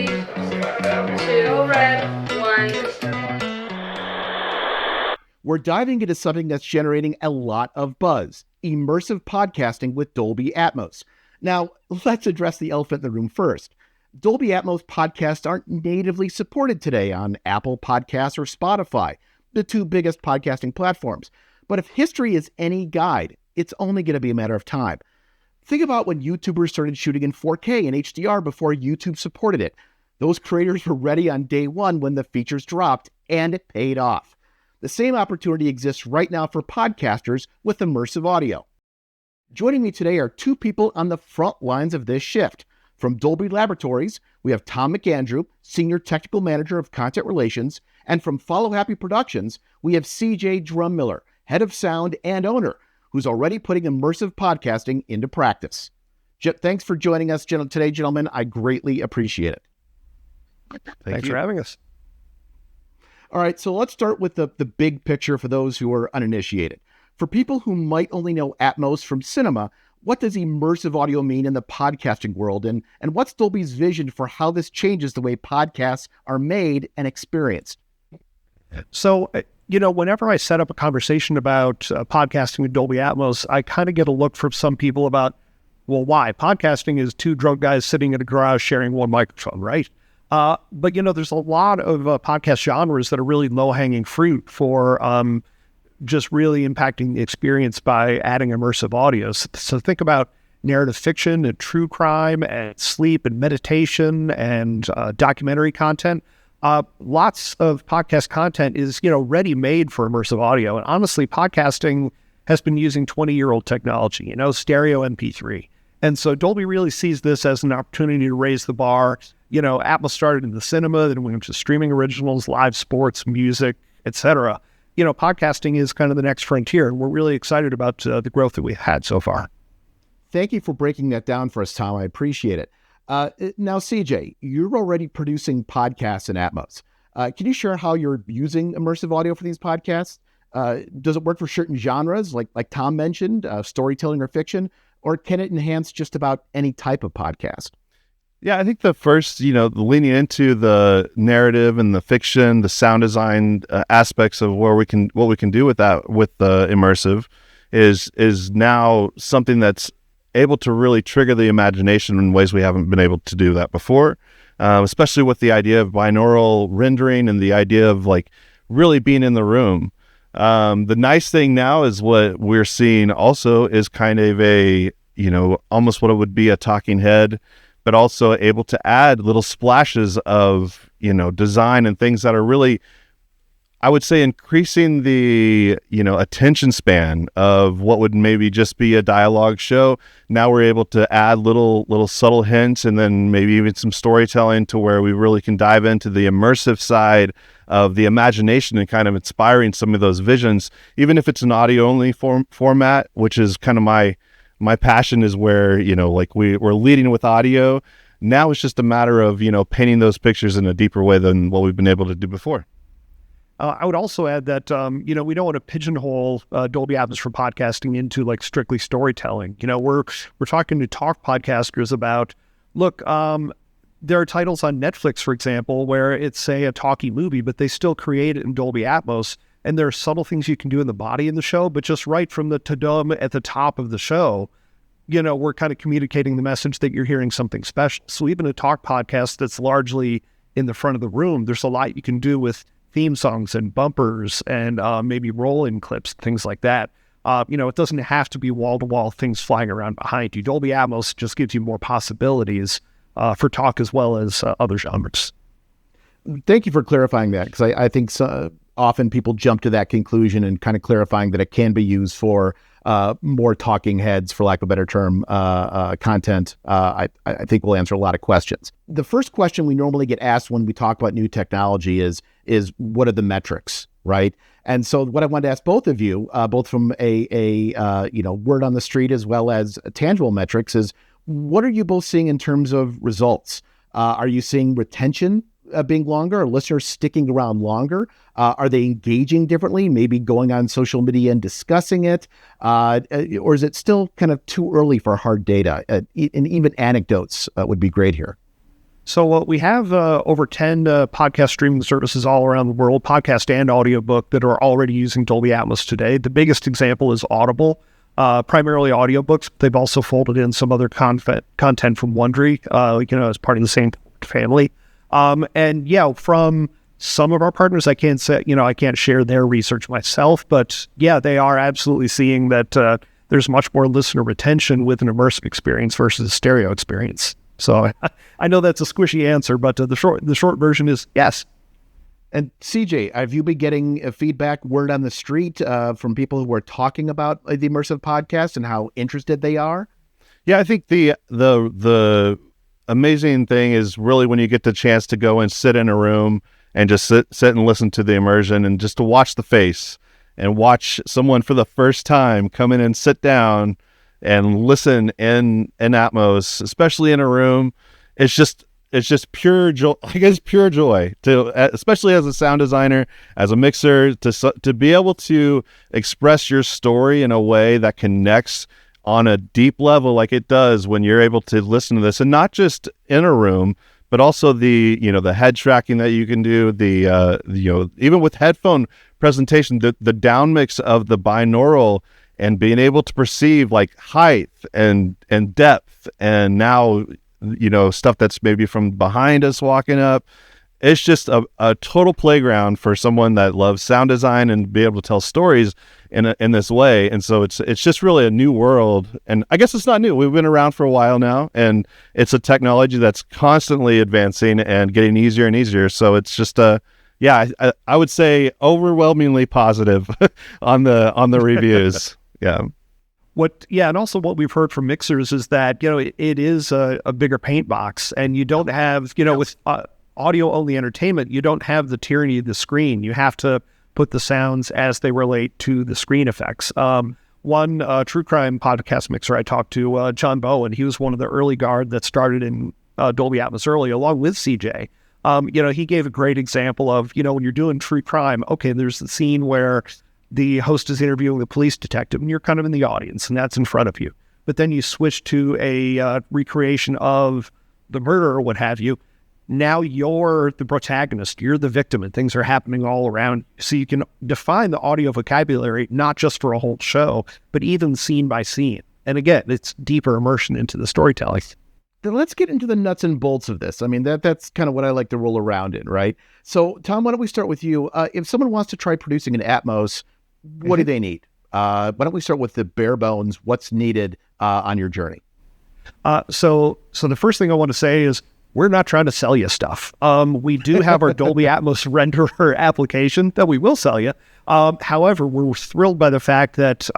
3, 2, red, 1. We're diving into something that's generating a lot of buzz: immersive podcasting with Dolby Atmos. Now, let's address the elephant in the room first. Dolby Atmos podcasts aren't natively supported today on Apple Podcasts or Spotify, the two biggest podcasting platforms. But if history is any guide, it's only going to be a matter of time. Think about when YouTubers started shooting in 4K and HDR before YouTube supported it. Those creators were ready on day one when the features dropped, and it paid off. The same opportunity exists right now for podcasters with immersive audio. Joining me today are two people on the front lines of this shift. From Dolby Laboratories, we have Tom McAndrew, Senior Technical Manager of Content Relations, and from Follow Happy Productions, we have CJ Drumeller, Head of Sound and owner, who's already putting immersive podcasting into practice. Thanks for joining us today, gentlemen. I greatly appreciate it. Thanks for having us. All right, so let's start with the big picture for those who are uninitiated. For people who might only know Atmos from cinema, what does immersive audio mean in the podcasting world? And what's Dolby's vision for how this changes the way podcasts are made and experienced? So, whenever I set up a conversation about podcasting with Dolby Atmos, I kind of get a look from some people about, well, why? Podcasting is two drunk guys sitting in a garage sharing one microphone, right? But there's a lot of podcast genres that are really low-hanging fruit for just really impacting the experience by adding immersive audio. So think about narrative fiction and true crime and sleep and meditation and documentary content. Lots of podcast content is, ready-made for immersive audio. And honestly, podcasting has been using 20-year-old technology, stereo MP3. And so Dolby really sees this as an opportunity to raise the bar. Atmos started in the cinema, then went to streaming originals, live sports, music, etc. Podcasting is kind of the next frontier, and we're really excited about the growth that we've had so far. Thank you for breaking that down for us, Tom. I appreciate it. Now, CJ, you're already producing podcasts in Atmos. Can you share how you're using immersive audio for these podcasts? Does it work for certain genres, like Tom mentioned, storytelling or fiction, or can it enhance just about any type of podcast? Yeah, I think the first, leaning into the narrative and the fiction, the sound design aspects of what we can do with that, with the immersive, is now something that's able to really trigger the imagination in ways we haven't been able to do that before, especially with the idea of binaural rendering and the idea of really being in the room. The nice thing now is what we're seeing also is kind of a, almost what it would be a talking head, but also able to add little splashes of, design and things that are really, I would say, increasing the, attention span of what would maybe just be a dialogue show. Now we're able to add little subtle hints and then maybe even some storytelling to where we really can dive into the immersive side of the imagination and kind of inspiring some of those visions, even if it's an audio only format, which is kind of my passion, is where, we're leading with audio. Now it's just a matter of, painting those pictures in a deeper way than what we've been able to do before. I would also add that, we don't want to pigeonhole Dolby Atmos for podcasting into strictly storytelling. We're talking to talk podcasters about, look, there are titles on Netflix, for example, where it's, say, a talkie movie, but they still create it in Dolby Atmos. And there are subtle things you can do in the body in the show, but just right from the ta-dum at the top of the show, we're kind of communicating the message that you're hearing something special. So even a talk podcast that's largely in the front of the room, there's a lot you can do with theme songs and bumpers and maybe roll-in clips, things like that. It doesn't have to be wall-to-wall things flying around behind you. Dolby Atmos just gives you more possibilities for talk as well as other genres. Thank you for clarifying that, because I think often people jump to that conclusion and kind of clarifying that it can be used for more talking heads, for lack of a better term, content. I think will answer a lot of questions. The first question we normally get asked when we talk about new technology is what are the metrics, right? And so what I wanted to ask both of you, both from a word on the street as well as tangible metrics, is what are you both seeing in terms of results? Are you seeing retention being longer, or listeners sticking around longer? Are they engaging differently, maybe going on social media and discussing it? Or is it still kind of too early for hard data? And even anecdotes would be great here. So we have over 10 podcast streaming services all around the world, podcast and audiobook, that are already using Dolby Atmos today. The biggest example is Audible, primarily audiobooks. They've also folded in some other content from Wondery, as part of the same family. And yeah, from some of our partners, I can't say, I can't share their research myself, but yeah, they are absolutely seeing that there's much more listener retention with an immersive experience versus a stereo experience. So I know that's a squishy answer, but the short version is yes. And CJ, have you been getting feedback, word on the street from people who are talking about the immersive podcast and how interested they are? Yeah, I think the amazing thing is really when you get the chance to go and sit in a room and just sit and listen to the immersion, and just to watch the face and watch someone for the first time come in and sit down and listen in Atmos, especially in a room. It's just pure joy. I guess pure joy to, especially as a sound designer, as a mixer, to be able to express your story in a way that connects on a deep level, like it does when you're able to listen to this, and not just in a room, but also the head tracking that you can do, even with headphone presentation, the down mix of the binaural, and being able to perceive like height and depth, and now, stuff that's maybe from behind us walking up. It's just a total playground for someone that loves sound design and be able to tell stories in this way. And so it's just really a new world. And I guess it's not new. We've been around for a while now, and it's a technology that's constantly advancing and getting easier and easier. So it's just I would say overwhelmingly positive on the reviews. Yeah. And also what we've heard from mixers is that, it is a bigger paint box, and you don't have, with audio only entertainment, you don't have the tyranny of the screen. You have to put the sounds as they relate to the screen effects. One true crime podcast mixer I talked to, John Bowen, he was one of the early guard that started in Dolby Atmos early, along with CJ. He gave a great example of, when you're doing true crime, okay, there's the scene where the host is interviewing the police detective, and you're kind of in the audience, and that's in front of you. But then you switch to a recreation of the murder or what have you. Now you're the protagonist, you're the victim, and things are happening all around. So you can define the audio vocabulary, not just for a whole show, but even scene by scene. And again, it's deeper immersion into the storytelling. Then let's get into the nuts and bolts of this. I mean, that's kind of what I like to roll around in, right? So, Tom, why don't we start with you? If someone wants to try producing an Atmos, what do they need? Why don't we start with the bare bones? What's needed on your journey? So the first thing I want to say is we're not trying to sell you stuff. We do have our Dolby Atmos renderer application that we will sell you. However, we're thrilled by the fact that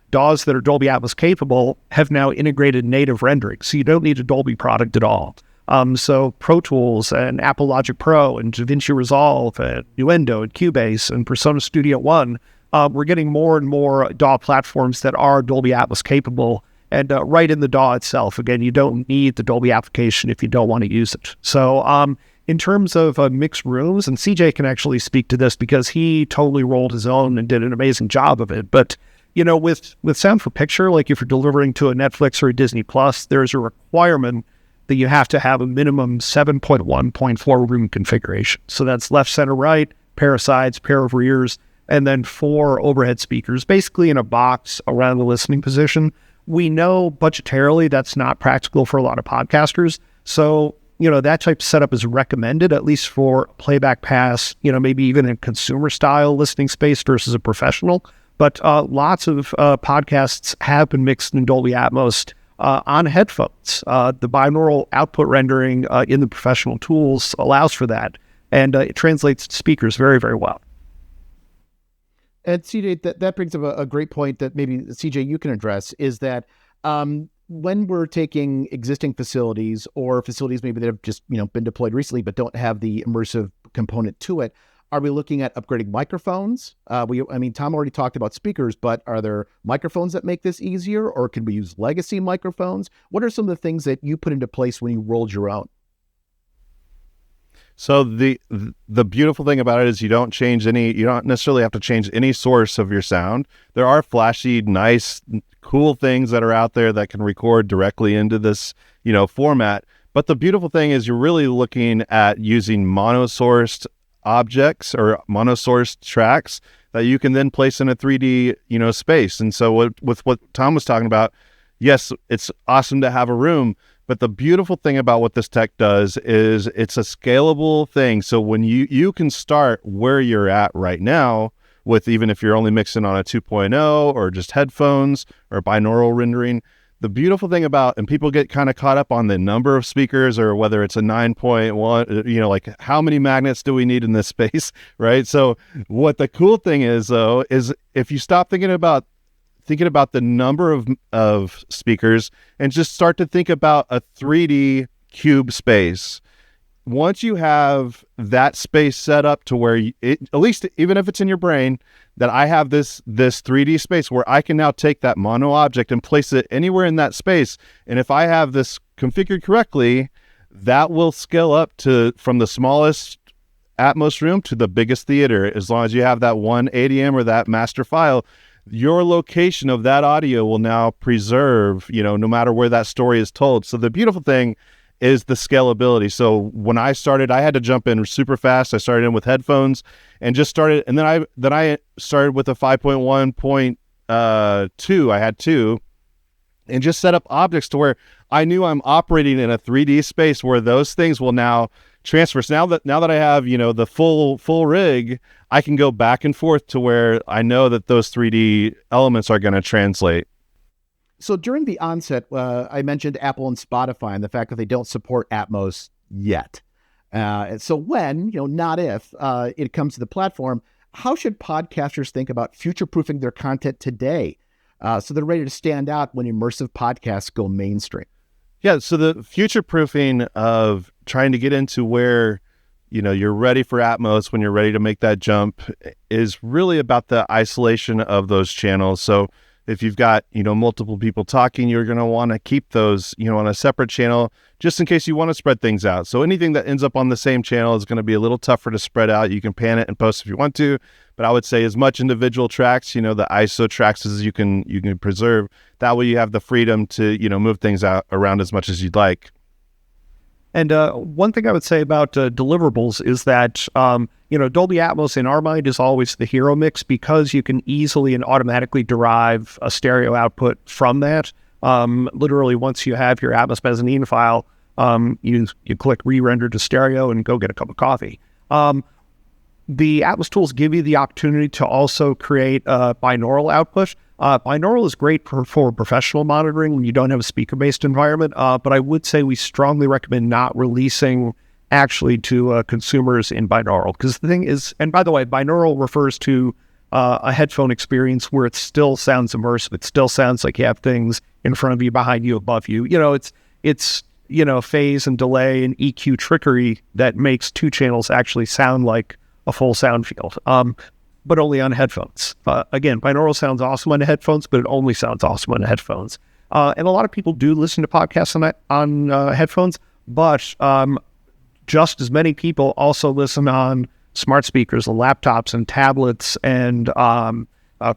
DAWs that are Dolby Atmos capable have now integrated native rendering, so you don't need a Dolby product at all. So Pro Tools and Apple Logic Pro and DaVinci Resolve and Nuendo and Cubase and Persona Studio One, we're getting more and more DAW platforms that are Dolby Atmos capable, and right in the DAW itself. Again, you don't need the Dolby application if you don't want to use it. So in terms of mixed rooms, and CJ can actually speak to this because he totally rolled his own and did an amazing job of it. But, with sound for picture, like if you're delivering to a Netflix or a Disney Plus, there's a requirement that you have to have a minimum 7.1.4 room configuration. So that's left, center, right, pair of sides, pair of rears, and then 4 overhead speakers, basically in a box around the listening position. We know budgetarily that's not practical for a lot of podcasters. So, that type of setup is recommended, at least for playback pass, maybe even in consumer style listening space versus a professional. But lots of podcasts have been mixed in Dolby Atmos on headphones. The binaural output rendering in the professional tools allows for that. And it translates to speakers very, very well. And CJ, that brings up a great point that maybe, CJ, you can address, is that when we're taking existing facilities or facilities maybe that have just been deployed recently but don't have the immersive component to it, are we looking at upgrading microphones? Tom already talked about speakers, but are there microphones that make this easier, or can we use legacy microphones? What are some of the things that you put into place when you rolled your own? So the beautiful thing about it is you don't necessarily have to change any source of your sound. There are flashy, nice, cool things that are out there that can record directly into this, format. But the beautiful thing is you're really looking at using mono-sourced objects or mono-sourced tracks that you can then place in a 3D, space. And so with what Tom was talking about, yes, it's awesome to have a room, but the beautiful thing about what this tech does is it's a scalable thing. So when you can start where you're at right now with, even if you're only mixing on a 2.0 or just headphones or binaural rendering, the beautiful thing about, and people get kind of caught up on the number of speakers or whether it's a 9.1, like how many magnets do we need in this space, right? So what the cool thing is though, is if you stop thinking about the number of speakers and just start to think about a 3D cube space. Once you have that space set up to where at least even if it's in your brain, that I have this 3D space where I can now take that mono object and place it anywhere in that space. And if I have this configured correctly, that will scale up from the smallest Atmos room to the biggest theater. As long as you have that one ADM or that master file, your location of that audio will now preserve, no matter where that story is told. So the beautiful thing is the scalability. So when I started, I had to jump in super fast. I started in with headphones and just started, and then I started with a 5.1.2. I had two, and just set up objects to where I knew I'm operating in a 3D space where those things will now transfer. So now that I have, the full rig, I can go back and forth to where I know that those 3D elements are going to translate. So during the onset, I mentioned Apple and Spotify and the fact that they don't support Atmos yet. So when, not if, it comes to the platform, how should podcasters think about future-proofing their content today so they're ready to stand out when immersive podcasts go mainstream? Yeah, so the future-proofing of trying to get into where, you're ready for Atmos when you're ready to make that jump is really about the isolation of those channels. So if you've got, multiple people talking, you're going to want to keep those, on a separate channel just in case you want to spread things out. So anything that ends up on the same channel is going to be a little tougher to spread out. You can pan it and post if you want to, but I would say as much individual tracks, the ISO tracks as you can preserve. That way you have the freedom to, move things out around as much as you'd like. And one thing I would say about deliverables is that, Dolby Atmos in our mind is always the hero mix because you can easily and automatically derive a stereo output from that. Literally, once you have your Atmos mezzanine file, you click re-render to stereo and go get a cup of coffee. The Atmos tools give you the opportunity to also create a binaural output. Binaural is great for professional monitoring when you don't have a speaker-based environment, but I would say we strongly recommend not releasing actually to consumers in binaural. Because the thing is, and by the way, binaural refers to a headphone experience where it still sounds immersive. It still sounds like you have things in front of you, behind you, above you. It's phase and delay and EQ trickery that makes two channels actually sound like a full sound field, but only on headphones. Again, binaural sounds awesome on headphones, but it only sounds awesome on headphones. And a lot of people do listen to podcasts on headphones, but just as many people also listen on smart speakers and laptops and tablets and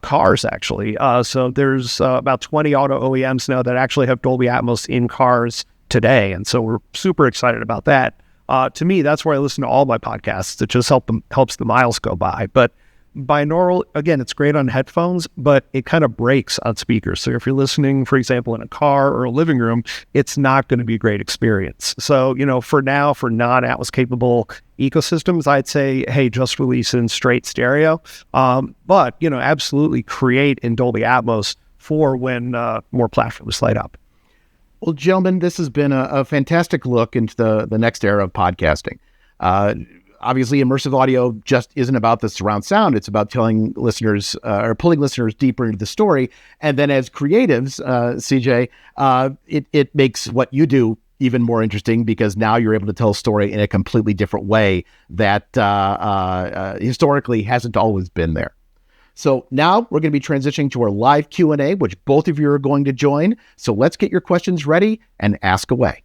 cars, actually. So there's about 20 auto OEMs now that actually have Dolby Atmos in cars today, and so we're super excited about that. To me, that's where I listen to all my podcasts. It just helps the miles go by. But binaural, again, it's great on headphones, but it kind of breaks on speakers. So if you're listening, for example, in a car or a living room, it's not going to be a great experience. So, for now, for non-Atmos capable ecosystems, I'd say, hey, just release in straight stereo. But, absolutely create in Dolby Atmos for when more platforms light up. Well, gentlemen, this has been a fantastic look into the next era of podcasting. Obviously, immersive audio just isn't about the surround sound. It's about telling listeners or pulling listeners deeper into the story. And then as creatives, CJ, it makes what you do even more interesting because now you're able to tell a story in a completely different way that historically hasn't always been there. So now we're going to be transitioning to our live Q&A, which both of you are going to join. So let's get your questions ready and ask away.